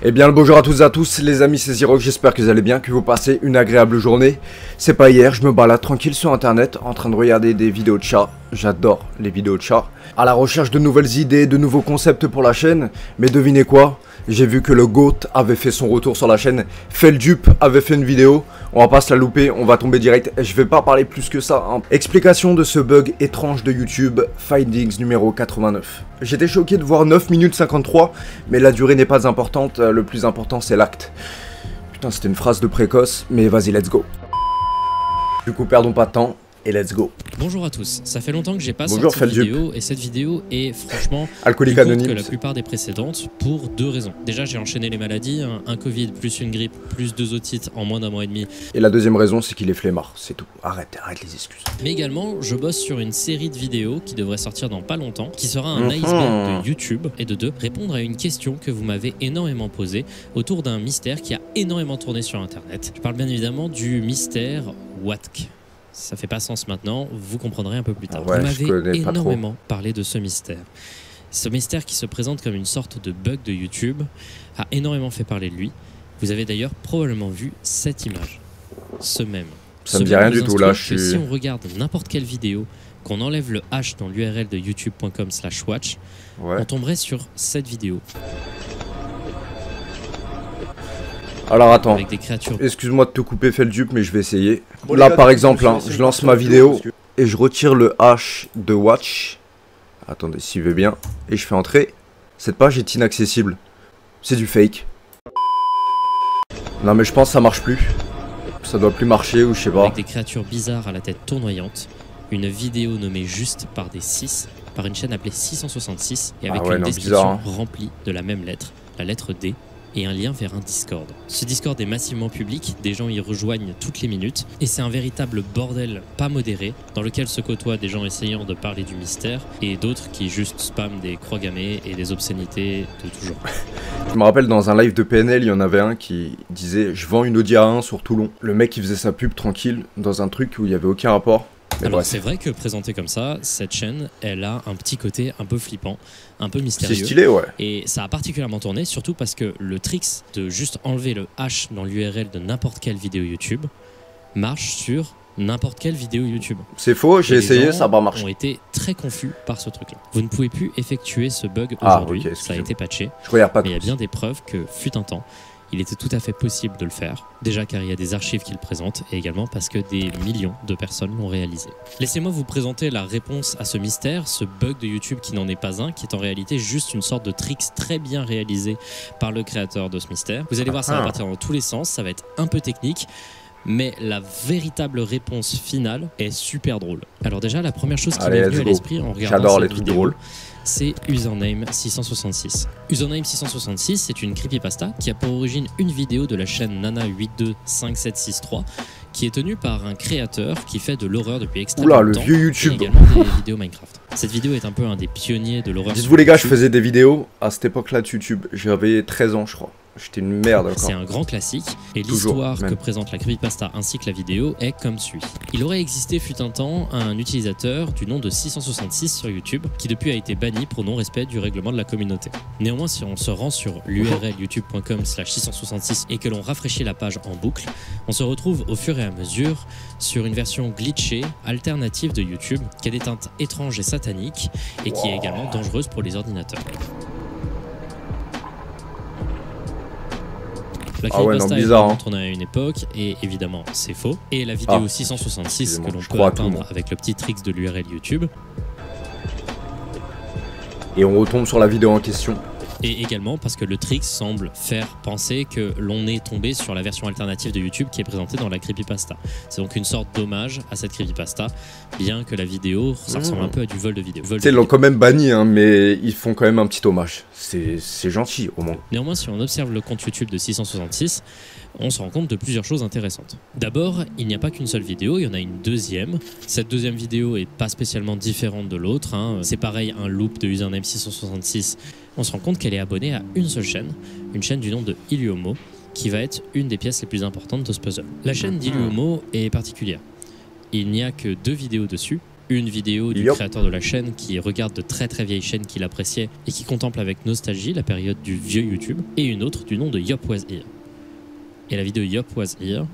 Eh bien le bonjour à toutes et à tous les amis, c'est Zirock, j'espère que vous allez bien, que vous passez une agréable journée. C'est pas hier, je me balade tranquille sur internet en train de regarder des vidéos de chats. J'adore les vidéos de chats. À la recherche de nouvelles idées, de nouveaux concepts pour la chaîne. Mais devinez quoi? J'ai vu que le GOAT avait fait son retour sur la chaîne. Feldup avait fait une vidéo. On va pas se la louper, on va tomber direct. Je vais pas parler plus que ça, hein. Explication de ce bug étrange de YouTube, Findings numéro 89. J'étais choqué de voir 9 minutes 53, mais la durée n'est pas importante, le plus important c'est l'acte. Putain, c'était une phrase de précoce, mais vas-y, let's go. Du coup, perdons pas de temps. Et let's go. Bonjour à tous, ça fait longtemps que j'ai pas Bonjour, sorti de vidéo et cette vidéo est franchement alcoolique plus courte anonyme que la plupart des précédentes pour deux raisons. Déjà j'ai enchaîné les maladies, un Covid plus une grippe plus 2 otites en moins d'un mois et demi. Et la deuxième raison c'est qu'il est flemmard, c'est tout. Arrête les excuses. Mais également je bosse sur une série de vidéos qui devrait sortir dans pas longtemps, qui sera un iceberg de YouTube et de deux, répondre à une question que vous m'avez énormément posée autour d'un mystère qui a énormément tourné sur internet. Je parle bien évidemment du mystère Wattk. Ça fait pas sens maintenant, vous comprendrez un peu plus tard. Ouais, vous m'avez énormément parlé de ce mystère. Ce mystère qui se présente comme une sorte de bug de YouTube a énormément fait parler de lui. Vous avez d'ailleurs probablement vu cette image. Ce même. Ça me dit rien du tout là, je suis... Si on regarde n'importe quelle vidéo, qu'on enlève le H dans l'URL de youtube.com/watch, on tomberait sur cette vidéo. Alors attends, avec des créatures... excuse-moi de te couper Feldup, mais je vais essayer. Là par exemple, hein, je lance ma vidéo et je retire le H de Watch. Attendez, s'il veut bien. Et je fais entrer. Cette page est inaccessible. C'est du fake. Non mais je pense que ça marche plus. Ça doit plus marcher ou je sais pas. Avec des créatures bizarres à la tête tournoyante. Une vidéo nommée juste par des 6, par une chaîne appelée 666 et avec une description remplie de la même lettre, la lettre D, et un lien vers un Discord. Ce Discord est massivement public, des gens y rejoignent toutes les minutes, et c'est un véritable bordel pas modéré, dans lequel se côtoient des gens essayant de parler du mystère, et d'autres qui juste spamment des croix gammées et des obscénités de tout genre. Je me rappelle dans un live de PNL, il y en avait un qui disait « Je vends une Audi A1 sur Toulon ». Le mec il faisait sa pub tranquille, dans un truc où il n'y avait aucun rapport. Alors c'est vrai que présentée comme ça, cette chaîne, elle a un petit côté un peu flippant, un peu mystérieux. C'est stylé, ouais. Et ça a particulièrement tourné, surtout parce que le trick de juste enlever le H dans l'URL de n'importe quelle vidéo YouTube marche sur n'importe quelle vidéo YouTube. C'est faux, j'ai essayé, ça n'a pas marché. Ont été très confus par ce truc-là. Vous ne pouvez plus effectuer ce bug aujourd'hui, ça a été patché. Je regarde pas. Mais il y a bien des preuves que fut un temps, il était tout à fait possible de le faire, déjà car il y a des archives qui le présentent, et également parce que des millions de personnes l'ont réalisé. Laissez-moi vous présenter la réponse à ce mystère, ce bug de YouTube qui n'en est pas un, qui est en réalité juste une sorte de trick très bien réalisé par le créateur de ce mystère. Vous allez voir, ça va partir dans tous les sens, ça va être un peu technique, mais la véritable réponse finale est super drôle. Alors déjà, la première chose qui m'est venue à l'esprit en regardant cette vidéo, c'est Username 666. Username 666, c'est une creepypasta qui a pour origine une vidéo de la chaîne Nana825763 qui est tenue par un créateur qui fait de l'horreur depuis extrêmement longtemps. Oula, le vieux YouTube. Et également des vidéos Minecraft. Cette vidéo est un peu un des pionniers de l'horreur. Dites-vous les gars, je faisais des vidéos à cette époque-là de YouTube. J'avais 13 ans, je crois. J'étais une merde. C'est un grand classique et l'histoire que présente la creepypasta ainsi que la vidéo est comme suit. Il aurait existé fut un temps un utilisateur du nom de 666 sur YouTube qui depuis a été banni pour non-respect du règlement de la communauté. Néanmoins, si on se rend sur l'URL youtube.com/666 et que l'on rafraîchit la page en boucle, on se retrouve au fur et à mesure sur une version glitchée, alternative de YouTube qui a des teintes étranges et sataniques et qui est également dangereuse pour les ordinateurs. La creepypasta est vraiment tournée à une époque et évidemment c'est faux. Et la vidéo 666 que l'on peut atteindre avec le petit trick de l'URL YouTube. Et on retombe sur la vidéo en question. Et également parce que le trick semble faire penser que l'on est tombé sur la version alternative de YouTube qui est présentée dans la creepypasta. C'est donc une sorte d'hommage à cette creepypasta, bien que la vidéo, ça ressemble un peu à du vol de vidéo. Ils l'ont quand même banni, hein, mais ils font quand même un petit hommage. C'est gentil, au moins. Néanmoins, si on observe le compte YouTube de 666, on se rend compte de plusieurs choses intéressantes. D'abord, il n'y a pas qu'une seule vidéo, il y en a une deuxième. Cette deuxième vidéo est pas spécialement différente de l'autre, hein. C'est pareil, un loop de Username 666. On se rend compte qu'elle est abonnée à une seule chaîne, une chaîne du nom de Illuomo, qui va être une des pièces les plus importantes de ce puzzle. La chaîne d'Illuomo est particulière. Il n'y a que 2 vidéos dessus, Une vidéo du Yop. créateur de la chaîne qui regarde de très très vieilles chaînes qu'il appréciait et qui contemple avec nostalgie la période du vieux YouTube. Et une autre du nom de Yop Was Here. Et la vidéo Yop Was Here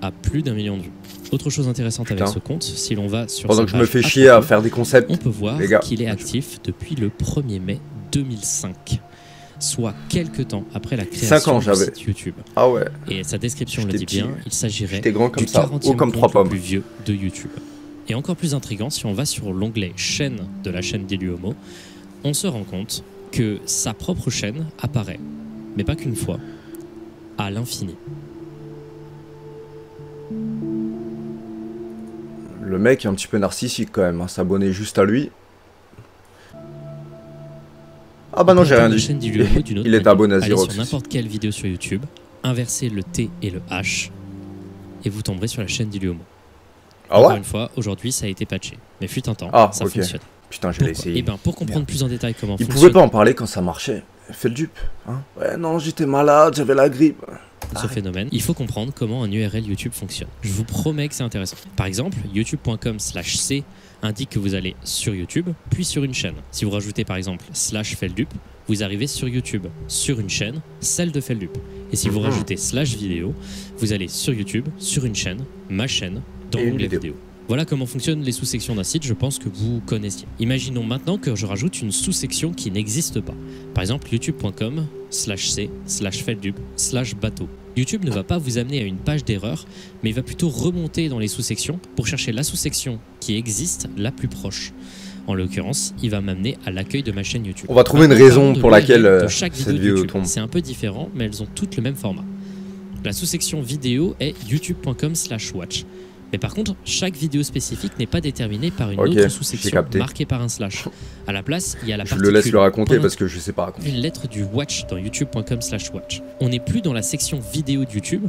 a plus d'1 million de vues. Autre chose intéressante avec ce compte, si l'on va sur pendant sa que je me page fais chier à faire des concepts, on peut voir les gars, qu'il est actif depuis le 1er mai 2005, soit quelques temps après la 5 création ans du j'avais. site YouTube. Ah ouais. Et sa description le J'étais dit bien, petit. il s'agirait J'étais grand comme du ça, 40e haut comme 3 compte le pommes. plus vieux de YouTube. Et encore plus intriguant, si on va sur l'onglet chaîne de la chaîne d'Iluomo, on se rend compte que sa propre chaîne apparaît, mais pas qu'une fois, à l'infini. Le mec est un petit peu narcissique quand même, hein, s'abonner juste à lui. Ah bah non, j'ai rien dit. Il est abonné à Allez Xerox. sur n'importe quelle vidéo sur YouTube, inversez le T et le H, et vous tomberez sur la chaîne d'Iluomo. Ah Encore ouais. une fois, aujourd'hui ça a été patché, mais fut un temps, ça ok. fonctionne. Putain, je l'ai Pourquoi essayé. Eh ben, pour comprendre plus en détail comment Il fonctionne... pouvait pas en parler quand ça marchait. Fais le dupe. Hein. Ouais, non, j'étais malade, j'avais la grippe. ce phénomène, il faut comprendre comment un URL YouTube fonctionne. Je vous promets que c'est intéressant. Par exemple, youtube.com/c indique que vous allez sur YouTube, puis sur une chaîne. Si vous rajoutez par exemple /feldup, vous arrivez sur YouTube, sur une chaîne, celle de Feldup. Et si vous rajoutez /vidéo, vous allez sur YouTube, sur une chaîne, ma chaîne, dans l'onglet vidéo. Voilà comment fonctionnent les sous-sections d'un site, je pense que vous connaissiez. Imaginons maintenant que je rajoute une sous-section qui n'existe pas. Par exemple, youtube.com/c/feldup/bateau. YouTube ne va pas vous amener à une page d'erreur, mais il va plutôt remonter dans les sous-sections pour chercher la sous-section qui existe la plus proche. En l'occurrence, il va m'amener à l'accueil de ma chaîne YouTube. On va trouver une raison pour laquelle cette vidéo tombe. C'est un peu différent, mais elles ont toutes le même format. La sous-section vidéo est youtube.com/watch. Mais par contre, chaque vidéo spécifique n'est pas déterminée par une autre sous-section marquée par un slash. À la place, il y a la particule. Je le laisse le raconter parce que je sais pas raconter. Une lettre du watch dans youtube.com/watch. On n'est plus dans la section vidéo de YouTube,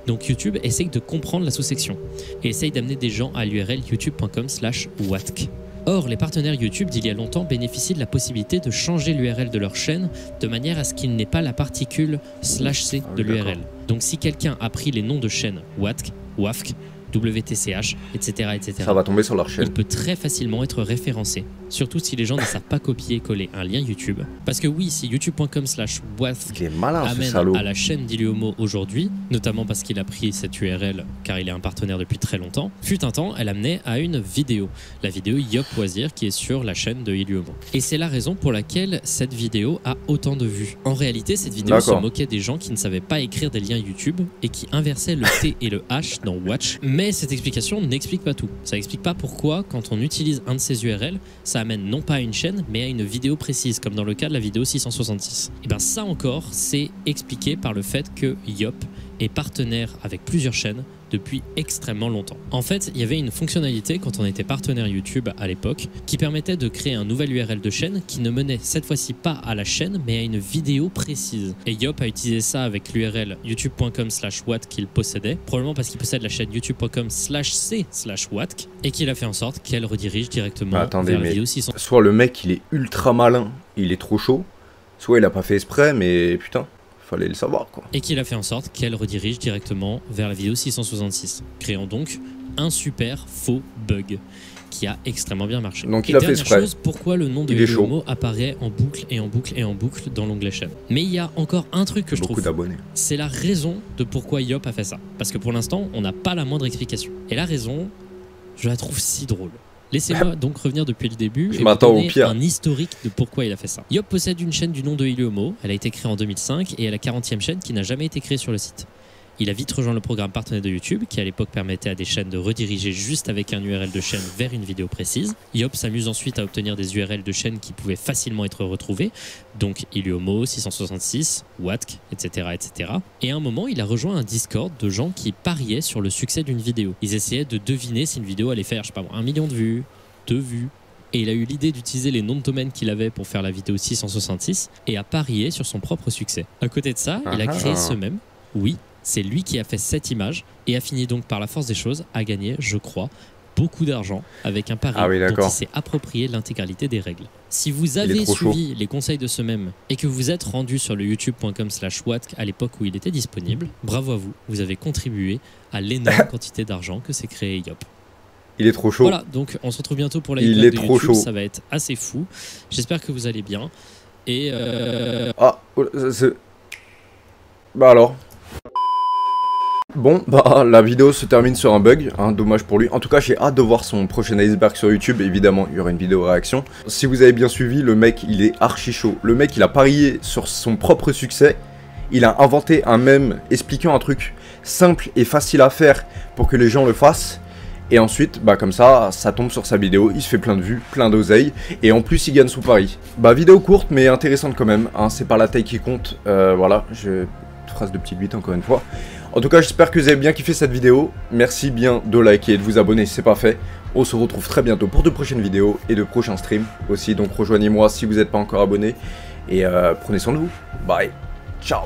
donc YouTube essaye de comprendre la sous-section et essaye d'amener des gens à l'URL youtube.com/watk. Or, les partenaires YouTube d'il y a longtemps bénéficient de la possibilité de changer l'URL de leur chaîne de manière à ce qu'il n'ait pas la particule /c de l'URL. Donc si quelqu'un a pris les noms de chaînes watk, wafk, WTCH, etc., etc. Ça va tomber sur leur chaîne. Il peut très facilement être référencé, surtout si les gens ne savent pas copier-coller un lien YouTube. Parce que oui, si youtube.com/wath amène à la chaîne d'Iluomo aujourd'hui, notamment parce qu'il a pris cette URL car il est un partenaire depuis très longtemps, fut un temps, elle amenait à une vidéo, la vidéo Yop Was Here qui est sur la chaîne de Iluomo. Et c'est la raison pour laquelle cette vidéo a autant de vues. En réalité, cette vidéo se moquait des gens qui ne savaient pas écrire des liens YouTube et qui inversaient le T et le H dans Watch. Mais cette explication n'explique pas tout. Ça explique pas pourquoi, quand on utilise un de ces URL, ça amène non pas à une chaîne, mais à une vidéo précise, comme dans le cas de la vidéo 666. Et bien ça encore, c'est expliqué par le fait que Yop est partenaire avec plusieurs chaînes depuis extrêmement longtemps. En fait, il y avait une fonctionnalité quand on était partenaire YouTube à l'époque qui permettait de créer un nouvel URL de chaîne qui ne menait cette fois-ci pas à la chaîne mais à une vidéo précise. Et Yop a utilisé ça avec l'URL youtube.com/watk qu'il possédait, probablement parce qu'il possède la chaîne youtube.com/c/watk et qu'il a fait en sorte qu'elle redirige directement vers la vidéo 600. Soit le mec il est ultra malin, il est trop chaud, soit il a pas fait exprès mais putain. Fallait le savoir quoi. Et qu'il a fait en sorte qu'elle redirige directement vers la vidéo 666, créant donc un super faux bug qui a extrêmement bien marché. Donc il a fait exprès. Chose, pourquoi le nom de Iluomo apparaît en boucle et en boucle et en boucle dans l'onglet chaîne. Mais il y a encore un truc que je trouve. C'est la raison de pourquoi Yop a fait ça. Parce que pour l'instant, on n'a pas la moindre explication. Et la raison, je la trouve si drôle. Laissez-moi donc revenir depuis le début et vous donner un historique de pourquoi il a fait ça. Yop possède une chaîne du nom de Iluomo, elle a été créée en 2005 et elle est la 40e chaîne qui n'a jamais été créée sur le site. Il a vite rejoint le programme partenaire de YouTube qui à l'époque permettait à des chaînes de rediriger juste avec un URL de chaîne vers une vidéo précise. Yop s'amuse ensuite à obtenir des URL de chaînes qui pouvaient facilement être retrouvées, donc Iluomo, 666, Watk, etc., etc. Et à un moment, il a rejoint un Discord de gens qui pariaient sur le succès d'une vidéo. Ils essayaient de deviner si une vidéo allait faire, je sais pas, 1 million de vues, 2 vues. Et il a eu l'idée d'utiliser les noms de domaine qu'il avait pour faire la vidéo 666 et a parié sur son propre succès. À côté de ça, il a créé ce même, oui, c'est lui qui a fait cette image et a fini donc par la force des choses à gagner, je crois, beaucoup d'argent avec un pari dont il s'est approprié l'intégralité des règles. Si vous avez suivi les conseils de ce même et que vous êtes rendu sur le youtube.com/watk à l'époque où il était disponible, bravo à vous, vous avez contribué à l'énorme quantité d'argent que s'est créé Yop. Il est trop chaud. Voilà, donc on se retrouve bientôt pour la Il vidéo est de trop YouTube, chaud. ça va être assez fou. J'espère que vous allez bien. Et Ah, c'est... Bah alors. Bon, bah la vidéo se termine sur un bug, hein, dommage pour lui. En tout cas, j'ai hâte de voir son prochain iceberg sur YouTube. Évidemment, il y aura une vidéo réaction. Si vous avez bien suivi, le mec, il est archi chaud. Le mec, il a parié sur son propre succès. Il a inventé un mème expliquant un truc simple et facile à faire pour que les gens le fassent. Et ensuite, bah comme ça tombe sur sa vidéo, il se fait plein de vues, plein d'oseilles, et en plus il gagne son pari. Bah vidéo courte mais intéressante quand même, hein, c'est pas la taille qui compte, voilà, phrase de petite 8 encore une fois. En tout cas j'espère que vous avez bien kiffé cette vidéo, merci bien de liker et de vous abonner si c'est pas fait. On se retrouve très bientôt pour de prochaines vidéos et de prochains streams aussi, donc rejoignez-moi si vous n'êtes pas encore abonné, et prenez soin de vous, bye, ciao.